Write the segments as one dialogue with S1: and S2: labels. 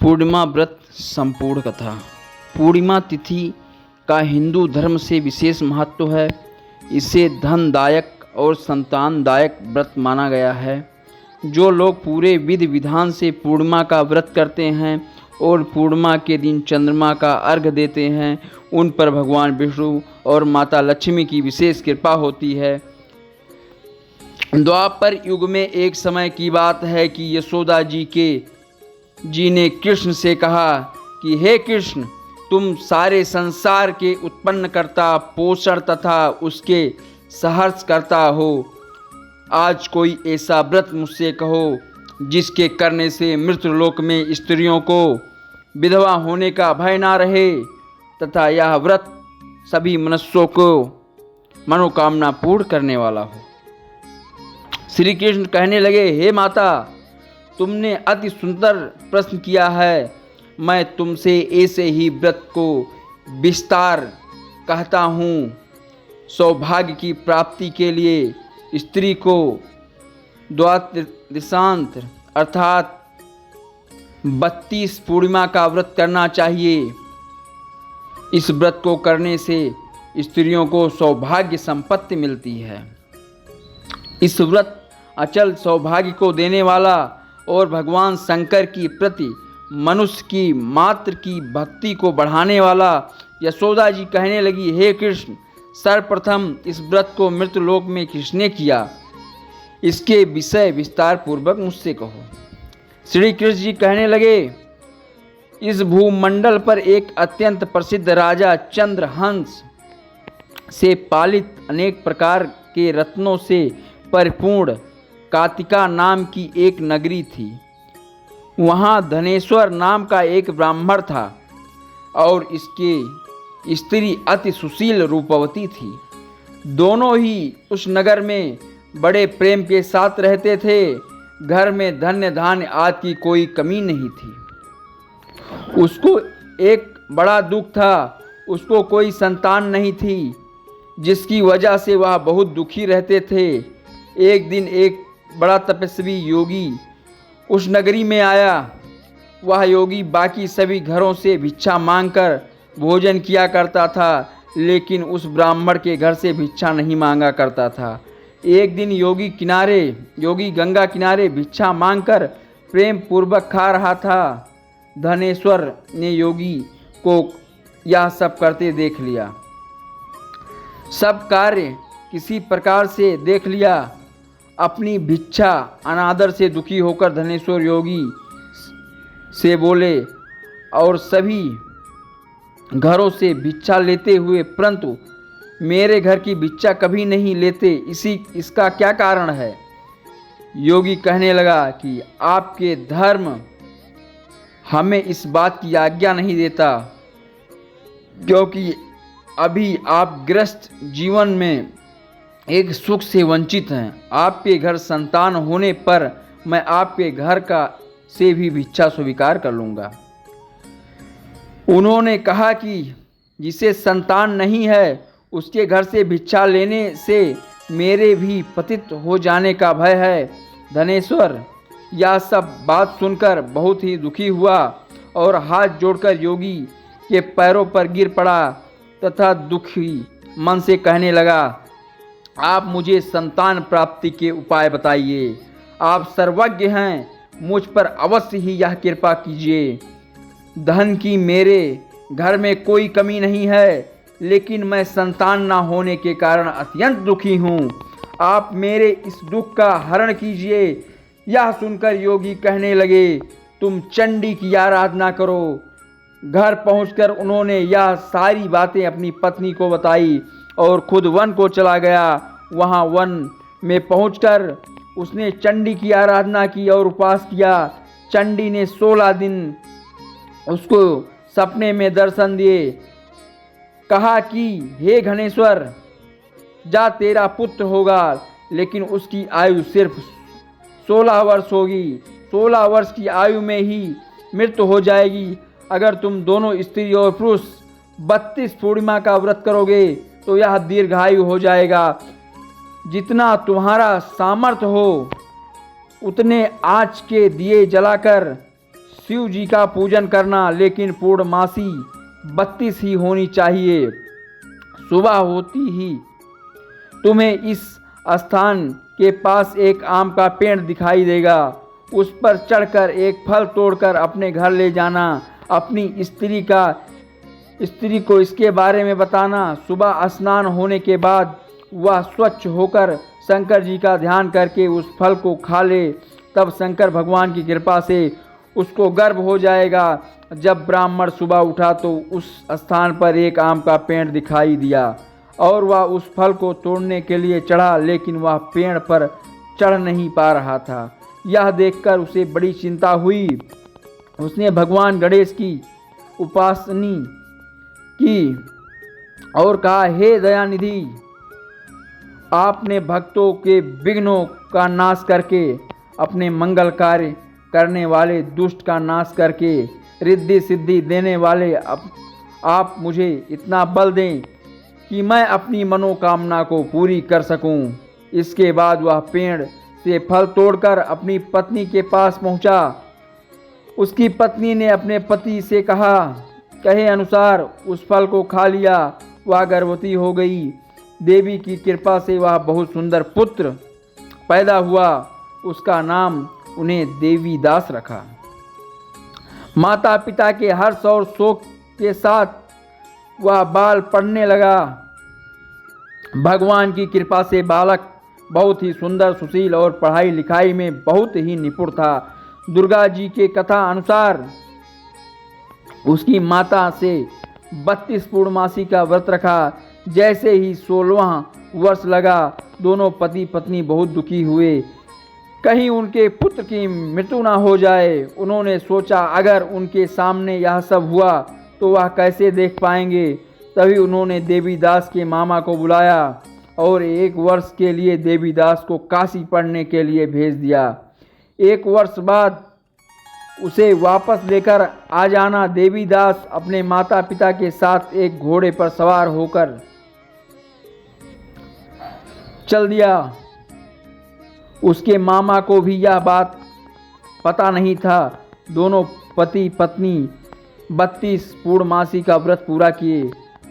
S1: पूर्णिमा व्रत संपूर्ण कथा। पूर्णिमा तिथि का हिंदू धर्म से विशेष महत्व है। इसे धनदायक और संतानदायक व्रत माना गया है। जो लोग पूरे विधि विधान से पूर्णिमा का व्रत करते हैं और पूर्णिमा के दिन चंद्रमा का अर्घ्य देते हैं, उन पर भगवान विष्णु और माता लक्ष्मी की विशेष कृपा होती है। द्वापर युग में एक समय की बात है कि यशोदा जी ने कृष्ण से कहा कि हे कृष्ण, तुम सारे संसार के उत्पन्न करता, पोषण तथा उसके सहर्ष करता हो। आज कोई ऐसा व्रत मुझसे कहो जिसके करने से मृत्युलोक में स्त्रियों को विधवा होने का भय ना रहे तथा यह व्रत सभी मनुष्यों को मनोकामना पूर्ण करने वाला हो। श्री कृष्ण कहने लगे, हे माता, तुमने अति सुंदर प्रश्न किया है। मैं तुमसे ऐसे ही व्रत को विस्तार कहता हूँ। सौभाग्य की प्राप्ति के लिए स्त्री को द्वादशांत अर्थात 32 पूर्णिमा का व्रत करना चाहिए। इस व्रत को करने से स्त्रियों को सौभाग्य संपत्ति मिलती है। इस व्रत अचल सौभाग्य को देने वाला और भगवान शंकर की प्रति मनुष्य की मात्र की भक्ति को बढ़ाने वाला। यशोदा जी कहने लगी, हे कृष्ण, सर्वप्रथम इस व्रत को मृत्युलोक में किसने किया, इसके विषय विस्तार पूर्वक मुझसे कहो। श्री कृष्ण जी कहने लगे, इस भूमंडल पर एक अत्यंत प्रसिद्ध राजा चंद्रहंस से पालित अनेक प्रकार के रत्नों से परिपूर्ण कातिका नाम की एक नगरी थी। वहाँ धनेश्वर नाम का एक ब्राह्मण था और इसकी स्त्री अति सुशील रूपवती थी। दोनों ही उस नगर में बड़े प्रेम के साथ रहते थे। घर में धन्य धान्य आदि की कोई कमी नहीं थी। उसको एक बड़ा दुख था, उसको कोई संतान नहीं थी, जिसकी वजह से वह बहुत दुखी रहते थे। एक दिन एक बड़ा तपस्वी योगी उस नगरी में आया। वह योगी बाकी सभी घरों से भिक्षा मांगकर भोजन किया करता था, लेकिन उस ब्राह्मण के घर से भिक्षा नहीं मांगा करता था। एक दिन योगी गंगा किनारे भिक्षा मांगकर प्रेम पूर्वक खा रहा था। धनेश्वर ने योगी को यह सब करते देख लिया। सब कार्य किसी प्रकार से देख लिया। अपनी भिक्षा अनादर से दुखी होकर धनेश्वर योगी से बोले और सभी घरों से भिक्षा लेते हुए, परंतु मेरे घर की भिक्षा कभी नहीं लेते, इसका क्या कारण है। योगी कहने लगा कि आपके धर्म हमें इस बात की आज्ञा नहीं देता, क्योंकि अभी आप गृहस्थ जीवन में एक सुख से वंचित हैं। आपके घर संतान होने पर मैं आपके घर का से भी भिक्षा स्वीकार कर लूँगा। उन्होंने कहा कि जिसे संतान नहीं है उसके घर से भिक्षा लेने से मेरे भी पतित हो जाने का भय है। धनेश्वर यह सब बात सुनकर बहुत ही दुखी हुआ और हाथ जोड़कर योगी के पैरों पर गिर पड़ा तथा दुखी मन से कहने लगा, आप मुझे संतान प्राप्ति के उपाय बताइए। आप सर्वज्ञ हैं, मुझ पर अवश्य ही यह कृपा कीजिए। धन की मेरे घर में कोई कमी नहीं है, लेकिन मैं संतान ना होने के कारण अत्यंत दुखी हूँ। आप मेरे इस दुख का हरण कीजिए। यह सुनकर योगी कहने लगे, तुम चंडी की आराधना करो। घर पहुंचकर उन्होंने यह सारी बातें अपनी पत्नी को बताई और खुद वन को चला गया। वहाँ वन में पहुंचकर उसने चंडी की आराधना की और उपवास किया। चंडी ने 16 दिन उसको सपने में दर्शन दिए। कहा कि हे घनेश्वर, जा तेरा पुत्र होगा, लेकिन उसकी आयु सिर्फ 16 वर्ष होगी। 16 वर्ष की आयु में ही मृत्यु हो जाएगी। अगर तुम दोनों स्त्री और पुरुष 32 पूर्णिमा का व्रत करोगे तो यह दीर्घायु हो जाएगा। जितना तुम्हारा सामर्थ्य हो उतने आँच के दिए जलाकर शिव जी का पूजन करना, लेकिन पूर्णमासी 32 ही होनी चाहिए। सुबह होती ही तुम्हें इस स्थान के पास एक आम का पेड़ दिखाई देगा। उस पर चढ़कर एक फल तोड़कर अपने घर ले जाना। अपनी स्त्री को इसके बारे में बताना। सुबह स्नान होने के बाद वह स्वच्छ होकर शंकर जी का ध्यान करके उस फल को खा ले, तब शंकर भगवान की कृपा से उसको गर्भ हो जाएगा। जब ब्राह्मण सुबह उठा तो उस स्थान पर एक आम का पेड़ दिखाई दिया और वह उस फल को तोड़ने के लिए चढ़ा, लेकिन वह पेड़ पर चढ़ नहीं पा रहा था। यह देखकर उसे बड़ी चिंता हुई। उसने भगवान गणेश की उपासना की और कहा, हे दयानिधि, आपने भक्तों के विघ्नों का नाश करके, अपने मंगल कार्य करने वाले दुष्ट का नाश करके, रिद्धि सिद्धि देने वाले आप मुझे इतना बल दें कि मैं अपनी मनोकामना को पूरी कर सकूं। इसके बाद वह पेड़ से फल तोड़कर अपनी पत्नी के पास पहुंचा। उसकी पत्नी ने अपने पति से कहे अनुसार उस फल को खा लिया। वह गर्भवती हो गई। देवी की कृपा से वह बहुत सुंदर पुत्र पैदा हुआ। उसका नाम उन्हें देवीदास रखा। माता पिता के हर्ष और शोक के साथ वह बाल पढ़ने लगा। भगवान की कृपा से बालक बहुत ही सुंदर, सुशील और पढ़ाई लिखाई में बहुत ही निपुण था। दुर्गा जी के कथा अनुसार उसकी माता से 32 पूर्णमासी का व्रत रखा। जैसे ही 16वां वर्ष लगा, दोनों पति पत्नी बहुत दुखी हुए, कहीं उनके पुत्र की मृत्यु न हो जाए। उन्होंने सोचा अगर उनके सामने यह सब हुआ तो वह कैसे देख पाएंगे। तभी उन्होंने देवीदास के मामा को बुलाया और 1 वर्ष के लिए देवीदास को काशी पढ़ने के लिए भेज दिया। 1 वर्ष बाद उसे वापस लेकर आ जाना। देवीदास अपने माता पिता के साथ एक घोड़े पर सवार होकर चल दिया। उसके मामा को भी यह बात पता नहीं था। दोनों पति पत्नी 32 पूर्णमासी का व्रत पूरा किए।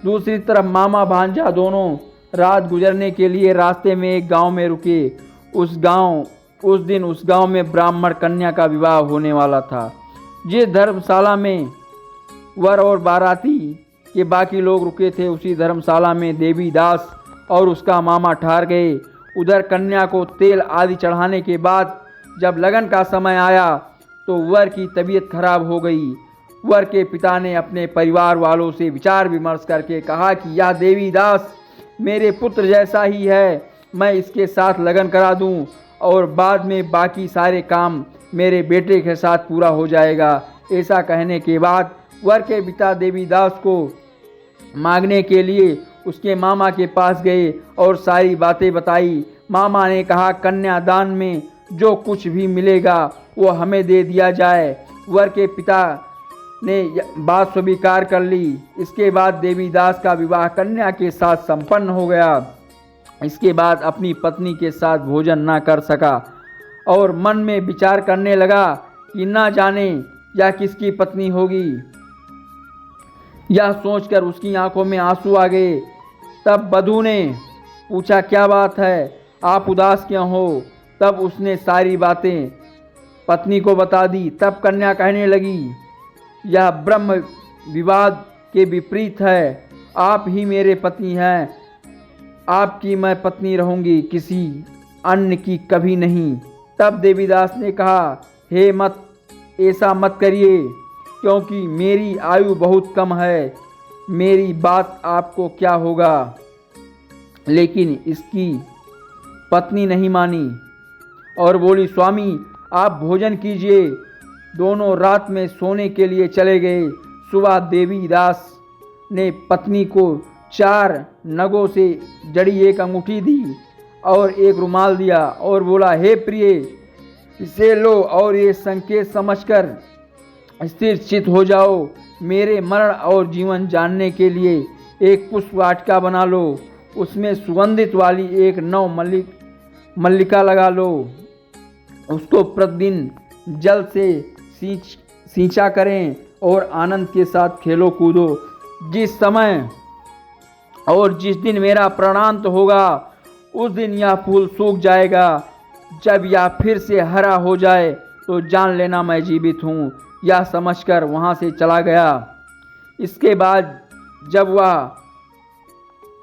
S1: दूसरी तरफ मामा भांजा दोनों रात गुजरने के लिए रास्ते में एक गांव में रुके। उस दिन उस गांव में ब्राह्मण कन्या का विवाह होने वाला था। जिस धर्मशाला में वर और बाराती के बाकी लोग रुके थे, उसी धर्मशाला में देवीदास और उसका मामा ठहर गए। उधर कन्या को तेल आदि चढ़ाने के बाद जब लगन का समय आया तो वर की तबीयत खराब हो गई। वर के पिता ने अपने परिवार वालों से विचार विमर्श करके कहा कि यह देवीदास मेरे पुत्र जैसा ही है, मैं इसके साथ लगन करा दूं और बाद में बाकी सारे काम मेरे बेटे के साथ पूरा हो जाएगा। ऐसा कहने के बाद वर के पिता देवीदास को मांगने के लिए उसके मामा के पास गए और सारी बातें बताई। मामा ने कहा कन्यादान में जो कुछ भी मिलेगा वो हमें दे दिया जाए। वर के पिता ने बात स्वीकार कर ली। इसके बाद देवीदास का विवाह कन्या के साथ संपन्न हो गया। इसके बाद अपनी पत्नी के साथ भोजन ना कर सका और मन में विचार करने लगा कि ना जाने यह किसकी पत्नी होगी। यह सोचकर उसकी आंखों में आंसू आ गए। तब वधू ने पूछा क्या बात है, आप उदास क्यों हो। तब उसने सारी बातें पत्नी को बता दी। तब कन्या कहने लगी यह ब्रह्म विवाद के विपरीत है। आप ही मेरे पति हैं, आपकी मैं पत्नी रहूंगी, किसी अन्य की कभी नहीं। तब देवीदास ने कहा हे मत ऐसा मत करिए, क्योंकि मेरी आयु बहुत कम है। मेरी बात आपको क्या होगा। लेकिन इसकी पत्नी नहीं मानी और बोली स्वामी आप भोजन कीजिए। दोनों रात में सोने के लिए चले गए। सुबह देवीदास ने पत्नी को 4 नगों से जड़ी एक अंगूठी दी और एक रुमाल दिया और बोला हे प्रिय, इसे लो और ये संकेत समझकर स्थिर चित हो जाओ। मेरे मरण और जीवन जानने के लिए एक पुष्प वाटिका बना लो। उसमें सुगंधित वाली एक नौ मल्लिका लगा लो। उसको प्रतिदिन जल से सींचा करें और आनंद के साथ खेलो कूदो। जिस समय और जिस दिन मेरा प्राणांत होगा उस दिन यह फूल सूख जाएगा। जब यह फिर से हरा हो जाए तो जान लेना मैं जीवित हूँ। यह समझकर वहाँ से चला गया। इसके बाद जब वह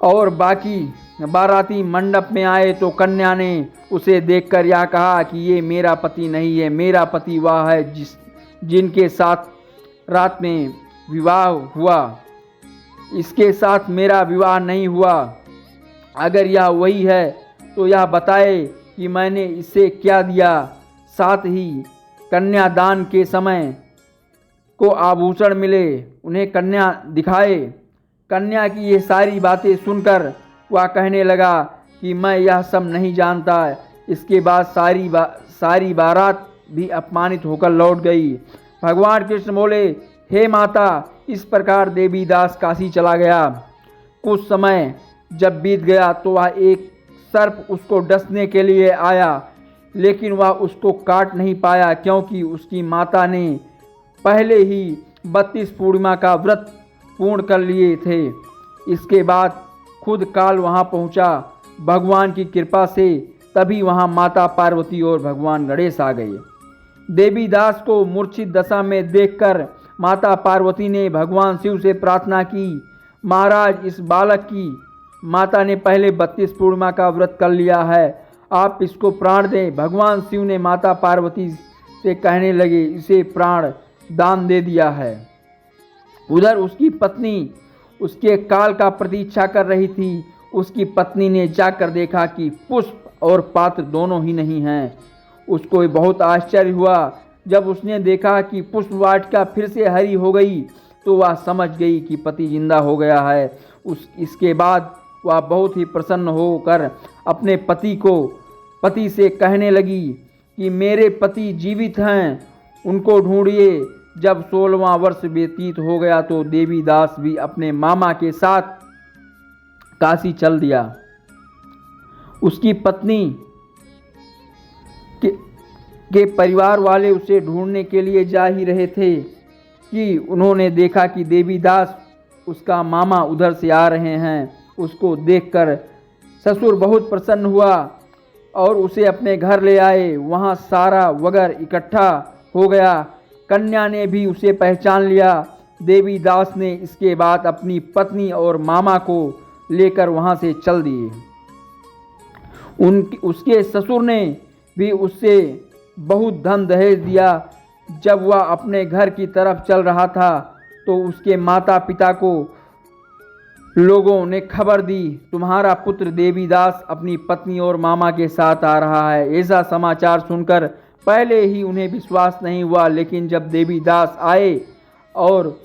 S1: और बाकी बाराती मंडप में आए तो कन्या ने उसे देखकर यह कहा कि ये मेरा पति नहीं है, मेरा पति वह है जिनके साथ रात में विवाह हुआ। इसके साथ मेरा विवाह नहीं हुआ। अगर यह वही है तो यह बताए कि मैंने इसे क्या दिया। साथ ही कन्यादान के समय को आभूषण मिले, उन्हें कन्या दिखाए। कन्या की ये सारी बातें सुनकर वह कहने लगा कि मैं यह सब नहीं जानता। इसके बाद सारी बारात भी अपमानित होकर लौट गई। भगवान कृष्ण बोले, हे माता, इस प्रकार देवीदास काशी चला गया। कुछ समय जब बीत गया तो वह एक सर्प उसको डसने के लिए आया, लेकिन वह उसको काट नहीं पाया क्योंकि उसकी माता ने पहले ही 32 पूर्णिमा का व्रत पूर्ण कर लिए थे। इसके बाद खुद काल वहाँ पहुँचा भगवान की कृपा से। तभी वहाँ माता पार्वती और भगवान गणेश आ गए। देवीदास को मूर्छित दशा में देखकर माता पार्वती ने भगवान शिव से प्रार्थना की, महाराज, इस बालक की माता ने पहले 32 पूर्णिमा का व्रत कर लिया है, आप इसको प्राण दें। भगवान शिव ने माता पार्वती से कहने लगे, इसे प्राण दान दे दिया है। उधर उसकी पत्नी उसके काल का प्रतीक्षा कर रही थी। उसकी पत्नी ने जाकर देखा कि पुष्प और पात्र दोनों ही नहीं हैं। उसको बहुत आश्चर्य हुआ। जब उसने देखा कि पुष्प वाटिका फिर से हरी हो गई तो वह समझ गई कि पति जिंदा हो गया है। इसके बाद वह बहुत ही प्रसन्न होकर अपने पति से कहने लगी कि मेरे पति जीवित हैं, उनको ढूंढिए। जब 16वां वर्ष व्यतीत हो गया तो देवीदास भी अपने मामा के साथ काशी चल दिया। उसकी पत्नी के परिवार वाले उसे ढूंढने के लिए जा ही रहे थे कि उन्होंने देखा कि देवीदास उसका मामा उधर से आ रहे हैं। उसको देखकर ससुर बहुत प्रसन्न हुआ और उसे अपने घर ले आए। वहाँ सारा वगर इकट्ठा हो गया। कन्या ने भी उसे पहचान लिया। देवीदास ने इसके बाद अपनी पत्नी और मामा को लेकर वहाँ से चल दिए। उसके ससुर ने भी उससे बहुत धन दहेज दिया। जब वह अपने घर की तरफ चल रहा था तो उसके माता पिता को लोगों ने खबर दी, तुम्हारा पुत्र देवीदास अपनी पत्नी और मामा के साथ आ रहा है। ऐसा समाचार सुनकर पहले ही उन्हें विश्वास नहीं हुआ, लेकिन जब देवीदास आए और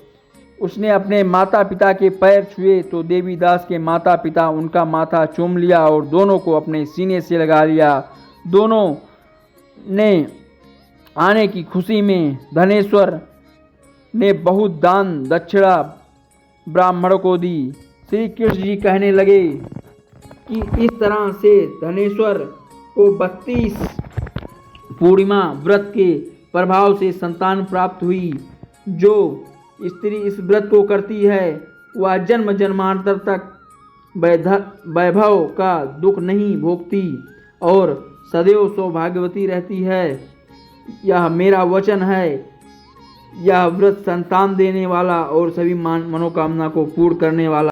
S1: उसने अपने माता पिता के पैर छुए तो देवीदास के माता पिता उनका माथा चूम लिया और दोनों को अपने सीने से लगा लिया। दोनों ने आने की खुशी में धनेश्वर ने बहुत दान दक्षिणा ब्राह्मण को दी। श्री कृष्ण जी कहने लगे कि इस तरह से धनेश्वर को 32 पूर्णिमा व्रत के प्रभाव से संतान प्राप्त हुई। जो स्त्री इस व्रत को करती है वह जन्म जन्मांतर तक वैभव का दुख नहीं भोगती और सदैव सौभाग्यवती रहती है। यह मेरा वचन है। यह व्रत संतान देने वाला और सभी मनोकामना को पूर्ण करने वाला